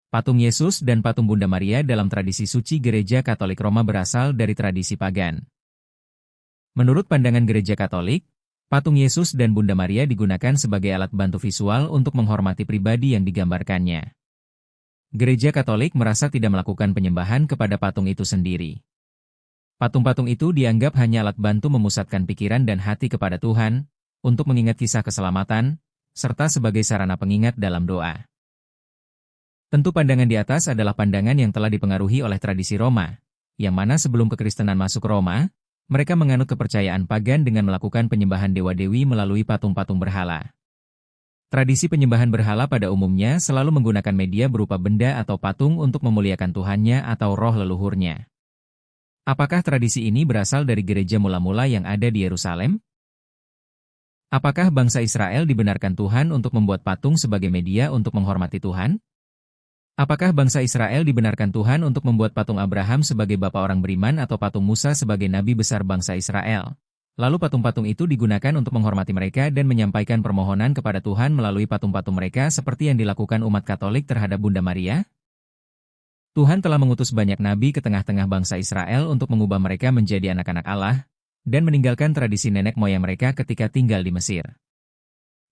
Patung Yesus dan patung Bunda Maria dalam tradisi suci Gereja Katolik Roma berasal dari tradisi pagan. Menurut pandangan Gereja Katolik, patung Yesus dan Bunda Maria digunakan sebagai alat bantu visual untuk menghormati pribadi yang digambarkannya. Gereja Katolik merasa tidak melakukan penyembahan kepada patung itu sendiri. Patung-patung itu dianggap hanya alat bantu memusatkan pikiran dan hati kepada Tuhan, untuk mengingat kisah keselamatan, serta sebagai sarana pengingat dalam doa. Tentu pandangan di atas adalah pandangan yang telah dipengaruhi oleh tradisi Roma, yang mana sebelum kekristenan masuk Roma, mereka menganut kepercayaan pagan dengan melakukan penyembahan dewa-dewi melalui patung-patung berhala. Tradisi penyembahan berhala pada umumnya selalu menggunakan media berupa benda atau patung untuk memuliakan Tuhannya atau roh leluhurnya. Apakah tradisi ini berasal dari gereja mula-mula yang ada di Yerusalem? Apakah bangsa Israel dibenarkan Tuhan untuk membuat patung sebagai media untuk menghormati Tuhan? Apakah bangsa Israel dibenarkan Tuhan untuk membuat patung Abraham sebagai bapa orang beriman atau patung Musa sebagai nabi besar bangsa Israel? Lalu patung-patung itu digunakan untuk menghormati mereka dan menyampaikan permohonan kepada Tuhan melalui patung-patung mereka seperti yang dilakukan umat Katolik terhadap Bunda Maria? Tuhan telah mengutus banyak nabi ke tengah-tengah bangsa Israel untuk mengubah mereka menjadi anak-anak Allah, dan meninggalkan tradisi nenek moyang mereka ketika tinggal di Mesir.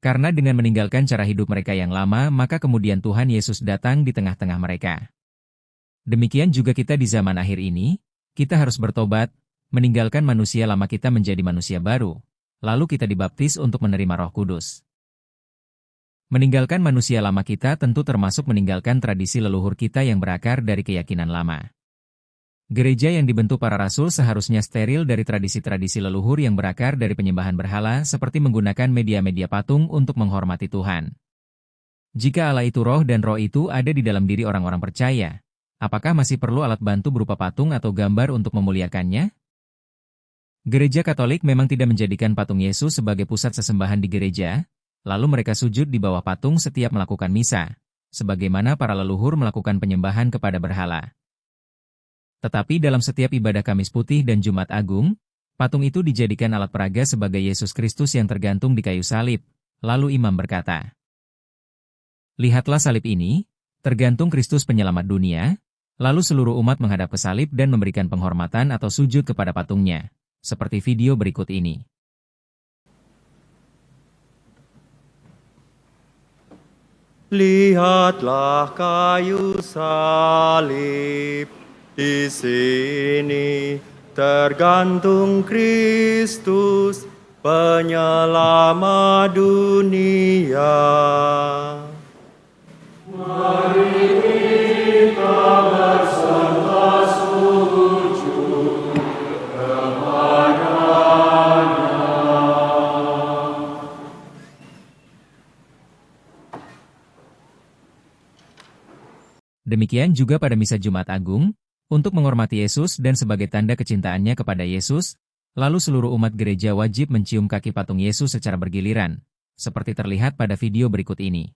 Karena dengan meninggalkan cara hidup mereka yang lama, maka kemudian Tuhan Yesus datang di tengah-tengah mereka. Demikian juga kita di zaman akhir ini, kita harus bertobat, meninggalkan manusia lama kita menjadi manusia baru, lalu kita dibaptis untuk menerima Roh Kudus. Meninggalkan manusia lama kita tentu termasuk meninggalkan tradisi leluhur kita yang berakar dari keyakinan lama. Gereja yang dibentuk para rasul seharusnya steril dari tradisi-tradisi leluhur yang berakar dari penyembahan berhala seperti menggunakan media-media patung untuk menghormati Tuhan. Jika Allah itu roh dan roh itu ada di dalam diri orang-orang percaya, apakah masih perlu alat bantu berupa patung atau gambar untuk memuliakannya? Gereja Katolik memang tidak menjadikan patung Yesus sebagai pusat sesembahan di gereja, lalu mereka sujud di bawah patung setiap melakukan misa, sebagaimana para leluhur melakukan penyembahan kepada berhala. Tetapi dalam setiap ibadah Kamis Putih dan Jumat Agung, patung itu dijadikan alat peraga sebagai Yesus Kristus yang tergantung di kayu salib. Lalu imam berkata, "Lihatlah salib ini, tergantung Kristus penyelamat dunia." Lalu seluruh umat menghadap ke salib dan memberikan penghormatan atau sujud kepada patungnya, seperti video berikut ini. Lihatlah kayu salib. Di sini tergantung Kristus, penyelamat dunia. Mari kita bersama sujud kepadanya. Demikian juga pada Misa Jumat Agung, untuk menghormati Yesus dan sebagai tanda kecintaannya kepada Yesus, lalu seluruh umat gereja wajib mencium kaki patung Yesus secara bergiliran, seperti terlihat pada video berikut ini.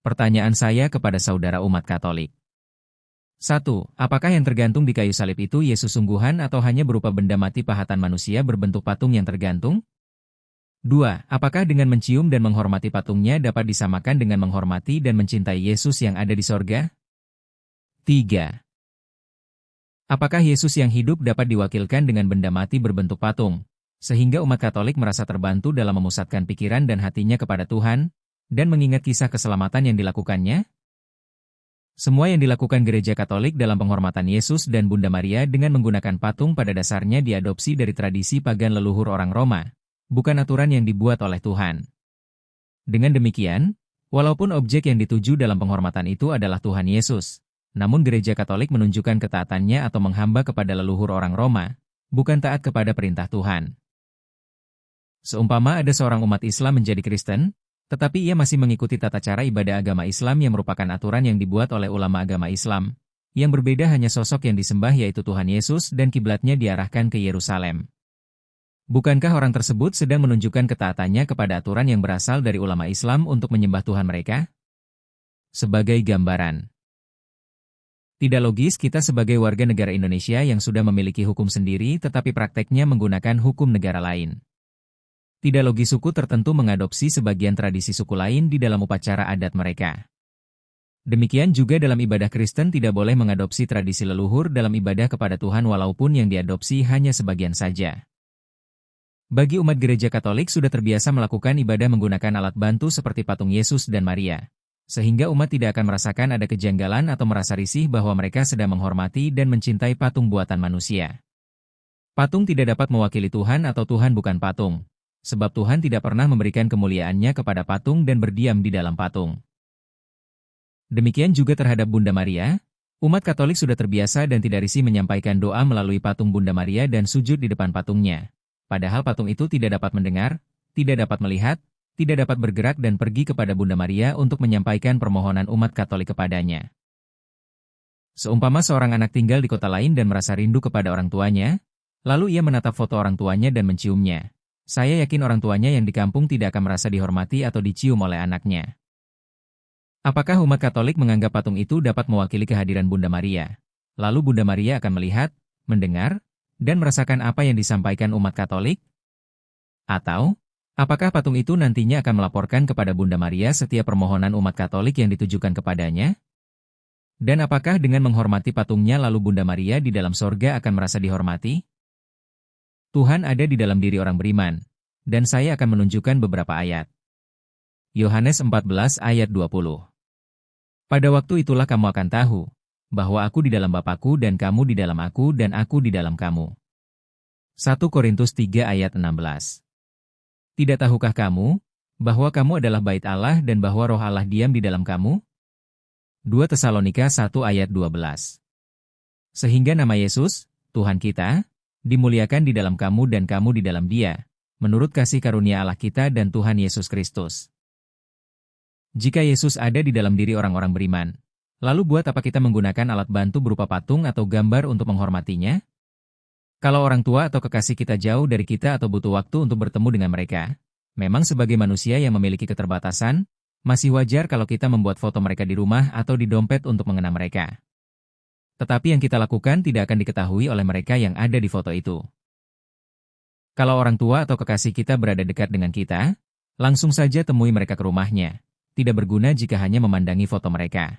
Pertanyaan saya kepada saudara umat Katolik. 1. Apakah yang tergantung di kayu salib itu Yesus sungguhan atau hanya berupa benda mati pahatan manusia berbentuk patung yang tergantung? 2. Apakah dengan mencium dan menghormati patungnya dapat disamakan dengan menghormati dan mencintai Yesus yang ada di sorga? 3. Apakah Yesus yang hidup dapat diwakilkan dengan benda mati berbentuk patung, sehingga umat Katolik merasa terbantu dalam memusatkan pikiran dan hatinya kepada Tuhan, dan mengingat kisah keselamatan yang dilakukannya? Semua yang dilakukan Gereja Katolik dalam penghormatan Yesus dan Bunda Maria dengan menggunakan patung pada dasarnya diadopsi dari tradisi pagan leluhur orang Roma, bukan aturan yang dibuat oleh Tuhan. Dengan demikian, walaupun objek yang dituju dalam penghormatan itu adalah Tuhan Yesus, namun Gereja Katolik menunjukkan ketaatannya atau menghamba kepada leluhur orang Roma, bukan taat kepada perintah Tuhan. Seumpama ada seorang umat Islam menjadi Kristen, tetapi ia masih mengikuti tata cara ibadah agama Islam yang merupakan aturan yang dibuat oleh ulama agama Islam. Yang berbeda hanya sosok yang disembah yaitu Tuhan Yesus dan kiblatnya diarahkan ke Yerusalem. Bukankah orang tersebut sedang menunjukkan ketaatannya kepada aturan yang berasal dari ulama Islam untuk menyembah Tuhan mereka? Sebagai gambaran. Tidak logis kita sebagai warga negara Indonesia yang sudah memiliki hukum sendiri tetapi prakteknya menggunakan hukum negara lain. Tidak logis suku tertentu mengadopsi sebagian tradisi suku lain di dalam upacara adat mereka. Demikian juga dalam ibadah Kristen tidak boleh mengadopsi tradisi leluhur dalam ibadah kepada Tuhan walaupun yang diadopsi hanya sebagian saja. Bagi umat gereja Katolik sudah terbiasa melakukan ibadah menggunakan alat bantu seperti patung Yesus dan Maria. Sehingga umat tidak akan merasakan ada kejanggalan atau merasa risih bahwa mereka sedang menghormati dan mencintai patung buatan manusia. Patung tidak dapat mewakili Tuhan atau Tuhan bukan patung. Sebab Tuhan tidak pernah memberikan kemuliaannya kepada patung dan berdiam di dalam patung. Demikian juga terhadap Bunda Maria, umat Katolik sudah terbiasa dan tidak risih menyampaikan doa melalui patung Bunda Maria dan sujud di depan patungnya. Padahal patung itu tidak dapat mendengar, tidak dapat melihat, tidak dapat bergerak dan pergi kepada Bunda Maria untuk menyampaikan permohonan umat Katolik kepadanya. Seumpama seorang anak tinggal di kota lain dan merasa rindu kepada orang tuanya, lalu ia menatap foto orang tuanya dan menciumnya. Saya yakin orang tuanya yang di kampung tidak akan merasa dihormati atau dicium oleh anaknya. Apakah umat Katolik menganggap patung itu dapat mewakili kehadiran Bunda Maria? Lalu Bunda Maria akan melihat, mendengar, dan merasakan apa yang disampaikan umat Katolik? Atau, apakah patung itu nantinya akan melaporkan kepada Bunda Maria setiap permohonan umat Katolik yang ditujukan kepadanya? Dan apakah dengan menghormati patungnya lalu Bunda Maria di dalam sorga akan merasa dihormati? Tuhan ada di dalam diri orang beriman, dan saya akan menunjukkan beberapa ayat. Yohanes 14 ayat 20. Pada waktu itulah kamu akan tahu, bahwa aku di dalam Bapa-Ku dan kamu di dalam aku dan aku di dalam kamu. 1 Korintus 3 ayat 16. Tidak tahukah kamu, bahwa kamu adalah bait Allah dan bahwa roh Allah diam di dalam kamu? 2 Tesalonika 1 ayat 12. Sehingga nama Yesus, Tuhan kita, dimuliakan di dalam kamu dan kamu di dalam Dia, menurut kasih karunia Allah kita dan Tuhan Yesus Kristus. Jika Yesus ada di dalam diri orang-orang beriman, lalu buat apa kita menggunakan alat bantu berupa patung atau gambar untuk menghormatinya? Kalau orang tua atau kekasih kita jauh dari kita atau butuh waktu untuk bertemu dengan mereka, memang sebagai manusia yang memiliki keterbatasan, masih wajar kalau kita membuat foto mereka di rumah atau di dompet untuk mengenang mereka. Tetapi yang kita lakukan tidak akan diketahui oleh mereka yang ada di foto itu. Kalau orang tua atau kekasih kita berada dekat dengan kita, langsung saja temui mereka ke rumahnya. Tidak berguna jika hanya memandangi foto mereka.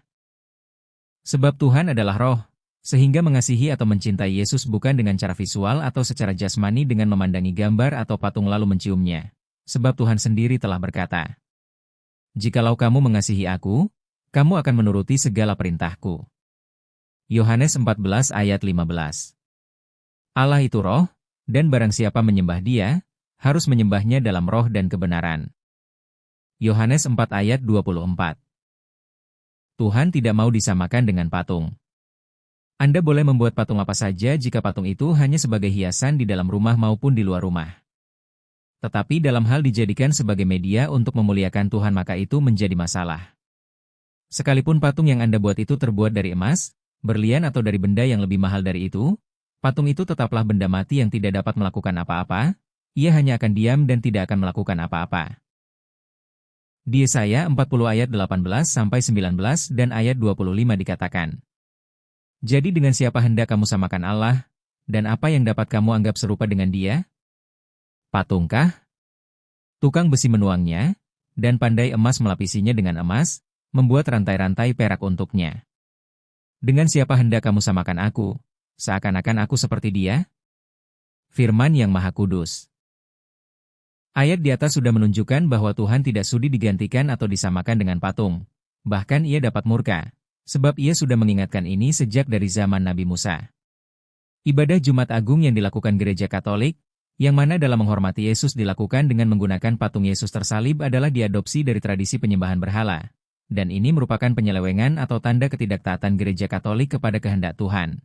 Sebab Tuhan adalah roh, sehingga mengasihi atau mencintai Yesus bukan dengan cara visual atau secara jasmani dengan memandangi gambar atau patung lalu menciumnya. Sebab Tuhan sendiri telah berkata, "Jikalau kamu mengasihi aku, kamu akan menuruti segala perintahku." Yohanes 14 ayat 15. Allah itu roh, dan barang siapa menyembah Dia, harus menyembahnya dalam roh dan kebenaran. Yohanes 4 ayat 24. Tuhan tidak mau disamakan dengan patung. Anda boleh membuat patung apa saja jika patung itu hanya sebagai hiasan di dalam rumah maupun di luar rumah. Tetapi dalam hal dijadikan sebagai media untuk memuliakan Tuhan maka itu menjadi masalah. Sekalipun patung yang Anda buat itu terbuat dari emas, berlian atau dari benda yang lebih mahal dari itu, patung itu tetaplah benda mati yang tidak dapat melakukan apa-apa, ia hanya akan diam dan tidak akan melakukan apa-apa. Di Yesaya 40 ayat 18-19 dan ayat 25 dikatakan, "Jadi dengan siapa hendak kamu samakan Allah, dan apa yang dapat kamu anggap serupa dengan Dia? Patungkah? Tukang besi menuangnya, dan pandai emas melapisinya dengan emas, membuat rantai-rantai perak untuknya. Dengan siapa hendak kamu samakan aku, seakan-akan aku seperti Dia?" Firman yang Maha Kudus. Ayat di atas sudah menunjukkan bahwa Tuhan tidak sudi digantikan atau disamakan dengan patung. Bahkan ia dapat murka, sebab ia sudah mengingatkan ini sejak dari zaman Nabi Musa. Ibadah Jumat Agung yang dilakukan Gereja Katolik, yang mana dalam menghormati Yesus dilakukan dengan menggunakan patung Yesus tersalib adalah diadopsi dari tradisi penyembahan berhala. Dan ini merupakan penyelewengan atau tanda ketidaktaatan Gereja Katolik kepada kehendak Tuhan.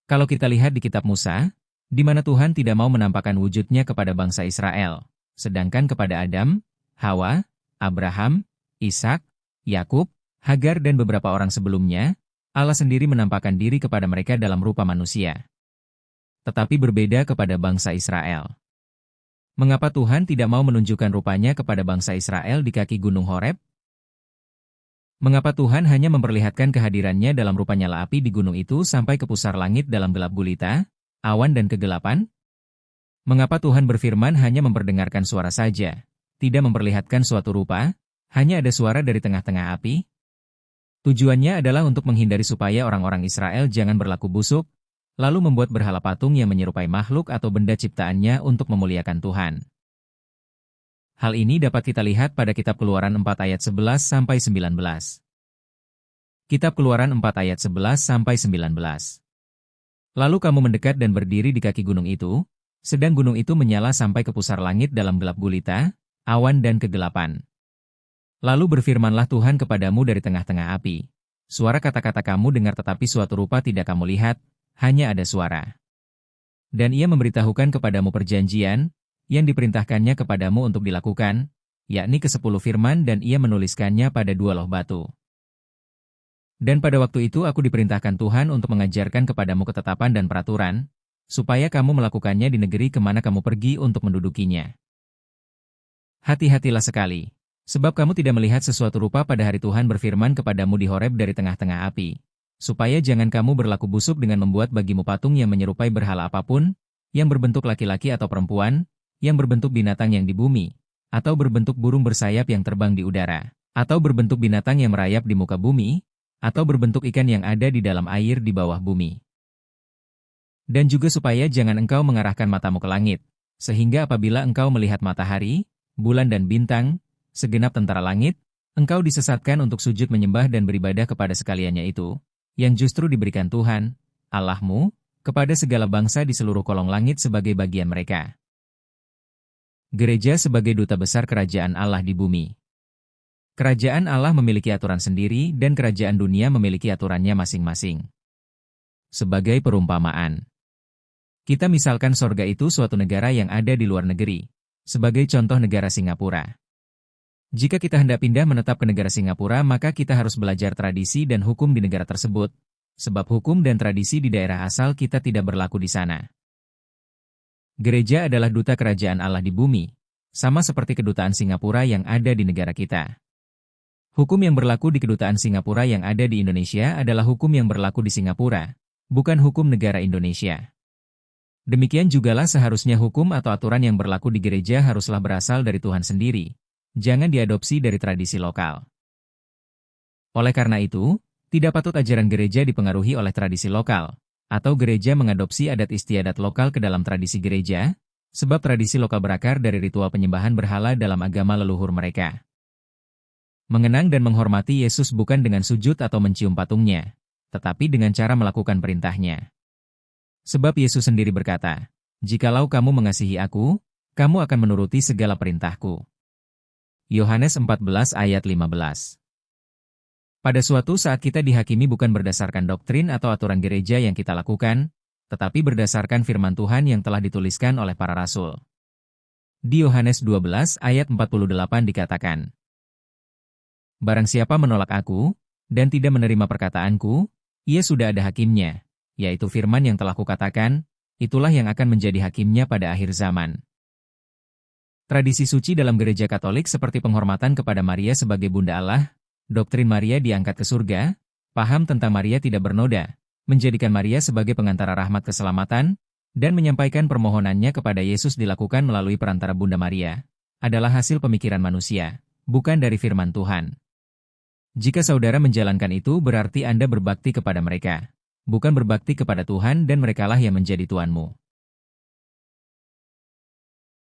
Kalau kita lihat di kitab Musa, di mana Tuhan tidak mau menampakkan wujudnya kepada bangsa Israel, sedangkan kepada Adam, Hawa, Abraham, Ishak, Yakub, Hagar dan beberapa orang sebelumnya, Allah sendiri menampakkan diri kepada mereka dalam rupa manusia. Tetapi berbeda kepada bangsa Israel. Mengapa Tuhan tidak mau menunjukkan rupanya kepada bangsa Israel di kaki Gunung Horeb? Mengapa Tuhan hanya memperlihatkan kehadirannya dalam rupa nyala api di gunung itu sampai ke pusar langit dalam gelap gulita, awan dan kegelapan? Mengapa Tuhan berfirman hanya memperdengarkan suara saja, tidak memperlihatkan suatu rupa, hanya ada suara dari tengah-tengah api? Tujuannya adalah untuk menghindari supaya orang-orang Israel jangan berlaku busuk, lalu membuat berhala patung yang menyerupai makhluk atau benda ciptaannya untuk memuliakan Tuhan. Hal ini dapat kita lihat pada Kitab Keluaran 4 ayat 11-19. Kitab Keluaran 4 ayat 11-19. Lalu kamu mendekat dan berdiri di kaki gunung itu, sedang gunung itu menyala sampai ke pusar langit dalam gelap gulita, awan dan kegelapan. Lalu berfirmanlah Tuhan kepadamu dari tengah-tengah api. Suara kata-kata kamu dengar tetapi suatu rupa tidak kamu lihat, hanya ada suara. Dan ia memberitahukan kepadamu perjanjian, yang diperintahkannya kepadamu untuk dilakukan, yakni ke-10 firman dan ia menuliskannya pada 2 loh batu. Dan pada waktu itu aku diperintahkan Tuhan untuk mengajarkan kepadamu ketetapan dan peraturan, supaya kamu melakukannya di negeri kemana kamu pergi untuk mendudukinya. Hati-hatilah sekali, sebab kamu tidak melihat sesuatu rupa pada hari Tuhan berfirman kepadamu di Horeb dari tengah-tengah api, supaya jangan kamu berlaku busuk dengan membuat bagimu patung yang menyerupai berhala apapun, yang berbentuk laki-laki atau perempuan, yang berbentuk binatang yang di bumi, atau berbentuk burung bersayap yang terbang di udara, atau berbentuk binatang yang merayap di muka bumi, atau berbentuk ikan yang ada di dalam air di bawah bumi. Dan juga supaya jangan engkau mengarahkan matamu ke langit, sehingga apabila engkau melihat matahari, bulan dan bintang, segenap tentara langit, engkau disesatkan untuk sujud menyembah dan beribadah kepada sekaliannya itu, yang justru diberikan Tuhan, Allahmu, kepada segala bangsa di seluruh kolong langit sebagai bagian mereka. Gereja sebagai duta besar kerajaan Allah di bumi. Kerajaan Allah memiliki aturan sendiri dan kerajaan dunia memiliki aturannya masing-masing. Sebagai perumpamaan, kita misalkan sorga itu suatu negara yang ada di luar negeri, sebagai contoh negara Singapura. Jika kita hendak pindah menetap ke negara Singapura maka kita harus belajar tradisi dan hukum di negara tersebut, sebab hukum dan tradisi di daerah asal kita tidak berlaku di sana. Gereja adalah duta kerajaan Allah di bumi, sama seperti kedutaan Singapura yang ada di negara kita. Hukum yang berlaku di kedutaan Singapura yang ada di Indonesia adalah hukum yang berlaku di Singapura, bukan hukum negara Indonesia. Demikian jugalah seharusnya hukum atau aturan yang berlaku di gereja haruslah berasal dari Tuhan sendiri, jangan diadopsi dari tradisi lokal. Oleh karena itu, tidak patut ajaran gereja dipengaruhi oleh tradisi lokal, atau gereja mengadopsi adat istiadat lokal ke dalam tradisi gereja, sebab tradisi lokal berakar dari ritual penyembahan berhala dalam agama leluhur mereka. Mengenang dan menghormati Yesus bukan dengan sujud atau mencium patungnya, tetapi dengan cara melakukan perintahnya. Sebab Yesus sendiri berkata, "Jikalau kamu mengasihi aku, kamu akan menuruti segala perintahku." Yohanes 14 ayat 15. Pada suatu saat kita dihakimi bukan berdasarkan doktrin atau aturan gereja yang kita lakukan, tetapi berdasarkan firman Tuhan yang telah dituliskan oleh para rasul. Di Yohanes 12 ayat 48 dikatakan, "Barang siapa menolak aku, dan tidak menerima perkataanku, ia sudah ada hakimnya, yaitu firman yang telah kukatakan, itulah yang akan menjadi hakimnya pada akhir zaman." Tradisi suci dalam gereja Katolik seperti penghormatan kepada Maria sebagai Bunda Allah, doktrin Maria diangkat ke surga, paham tentang Maria tidak bernoda, menjadikan Maria sebagai pengantara rahmat keselamatan, dan menyampaikan permohonannya kepada Yesus dilakukan melalui perantara Bunda Maria, adalah hasil pemikiran manusia, bukan dari firman Tuhan. Jika saudara menjalankan itu berarti Anda berbakti kepada mereka, bukan berbakti kepada Tuhan dan merekalah yang menjadi Tuanmu.